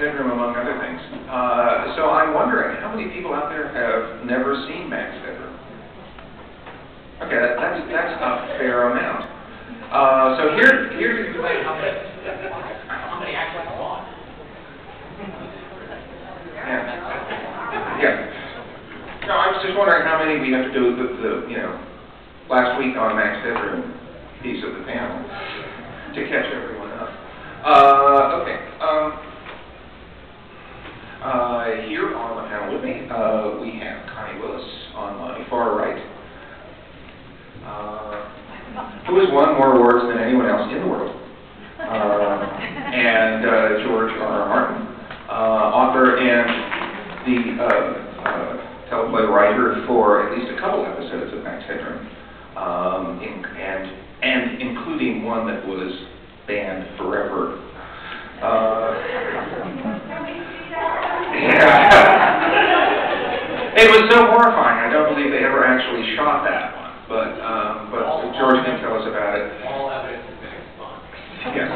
Headroom, among other things. So I'm wondering, how many people out there have never seen Max Headroom? Okay, that's a fair amount. So here's how many actually bought? Yeah. No, I was just wondering how many we have to do the last week on Max Headroom piece of the panel to catch everyone up. Okay. Here on the panel with me, we have Connie Willis on my far right, who has won more awards than anyone else in the world, and George R. Martin, author and the teleplay writer for at least a couple episodes of Max Headroom, and including one that was banned forever. It was so horrifying. I don't believe they ever actually shot that one, but George can tell us about it. All evidence has been expunged. Yes.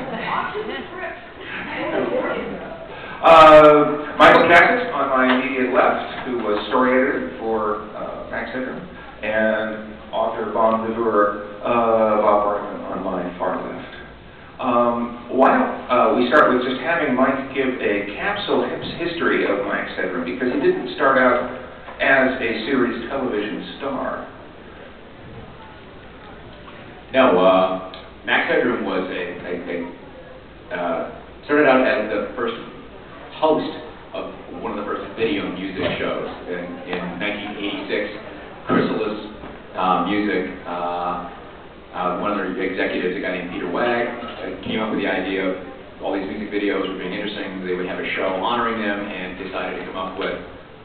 Michael Cassutt on my immediate left, who was story editor for Max Headroom, and author Bob Vardeman on my far left. Why don't we start with just having Mike give a capsule history of Max Headroom, because he didn't start out as a series television star. No, Max Headroom was started out as the first host of one of the first video music shows in 1986. Chrysalis Music, one of their executives, a guy named Peter Wagg, came up with the idea of all these music videos were being interesting. They would have a show honoring them, and decided to come up with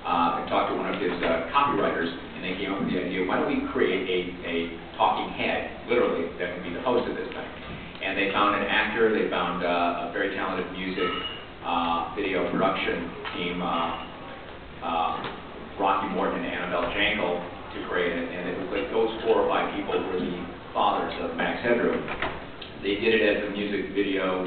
and talk to one of his copywriters, and they came up with the idea, why don't we create a talking head, literally, that would be the host of this thing. And they found an actor, they found a very talented music video production team, Rocky Morton and Annabelle Jankel, to create it, and it was like those 4 or 5 people were the fathers of Max Headroom. They did it as a music video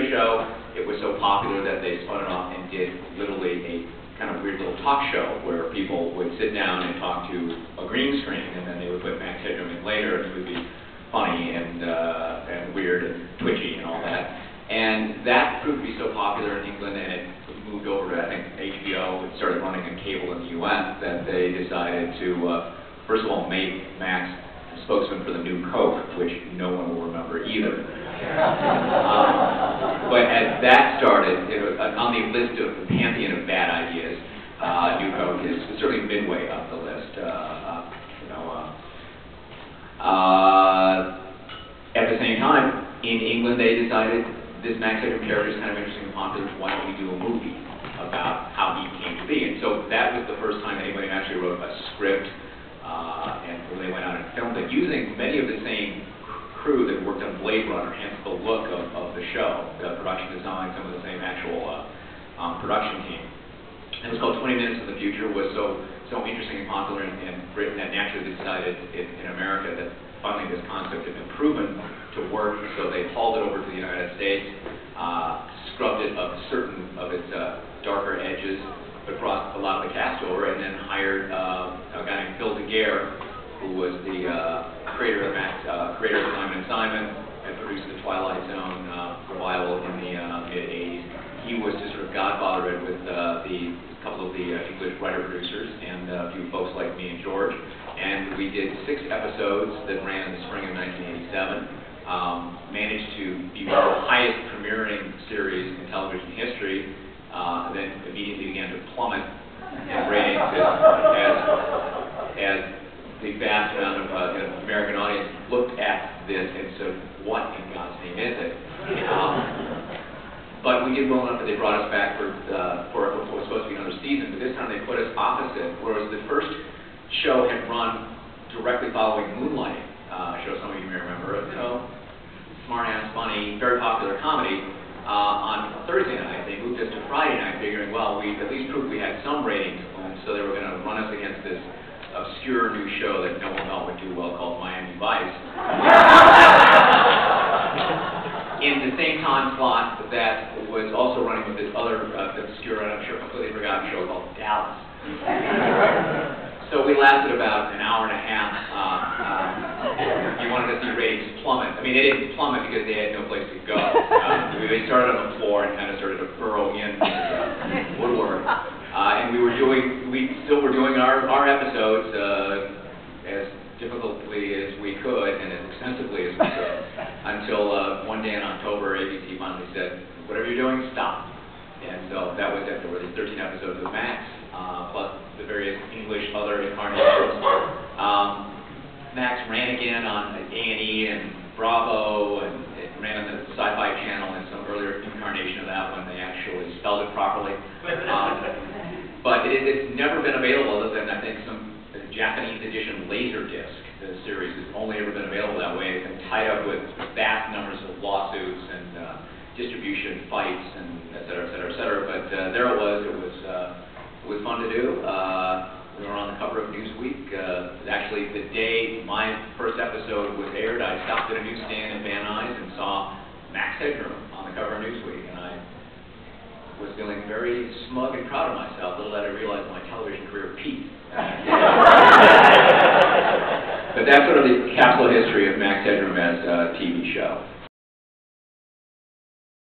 show. It was so popular that they spun it off and did literally a kind of weird little talk show where people would sit down and talk to a green screen, and then they would put Max Headroom in later, and it would be funny and weird and twitchy and all that. And that proved to be so popular in England, and it moved over to, I think, HBO. It started running on cable in the U.S. that they decided to, first of all, make Max the spokesman for the new Coke, which no one will remember either. But as that started, it was on the list of the pantheon of bad ideas. New Coke is certainly midway up the list. At the same time, in England, they decided this Max Headroom character is kind of interesting and popular. Why don't we do a movie about how he came to be? And so that was the first time anybody actually wrote a script, and they went out and filmed it using many of the same crew that worked on Blade Runner, hence the look of the show, the production design, some of the same actual production team. It was called 20 Minutes in the Future. Was so interesting and popular in Britain that naturally decided in America that finally this concept had been proven to work, so they hauled it over to the United States, scrubbed it of certain of its darker edges, but brought a lot of the cast over, and then hired a guy named Phil DeGuerre, who was the creator of Simon & Simon, and produced the Twilight Zone revival in the mid-'80s. He was just sort of godfathered with a couple of the English writer-producers and a few folks like me and George. And we did 6 episodes that ran in the spring of 1987. Managed to be one of the highest premiering series in television history, then immediately began to plummet in ratings as the vast amount of American audience looked at this and said, what in God's name is it? But we did well enough that they brought us back for what was supposed to be another season, but this time they put us opposite, whereas the first show had run directly following Moonlighting, show some of you may remember, smart-ass, funny, very popular comedy. On Thursday night, they moved us to Friday night, figuring, well, we at least proved we had some ratings, so they were going to run us against this obscure new show that no one thought would do well called Miami Vice. In the same time slot that was also running with with this other obscure and I'm sure completely forgotten show called Dallas. So we lasted about an hour and a half. You wanted to see ratings plummet. I mean, they didn't plummet because they had no place to go. We started on the floor and kind of started to burrow in the woodwork. And we still were doing our episodes as difficultly as we could and as extensively as we could until one day in October, ABC finally said, whatever you're doing, stop. And so that was it. There were these 13 episodes of Max, plus the various English other incarnations. Max ran again on A&E and Bravo, and it ran on the Sci-Fi Channel and some earlier incarnation of that when they actually spelled it properly. But it's never been available other than, I think, some Japanese edition Laserdisc. The series has only ever been available that way. It's been tied up with vast numbers of lawsuits and distribution fights and et cetera, et cetera, et cetera. But there it was. It was fun to do. We were on the cover of Newsweek. Actually, the day my first episode was aired, I stopped at a newsstand in Van Nuys and saw Max Headroom on the cover of Newsweek, and I was feeling very smug and proud of myself. Little did I realize my television career peaked. But that's sort of the capsule history of Max Headroom as a TV show.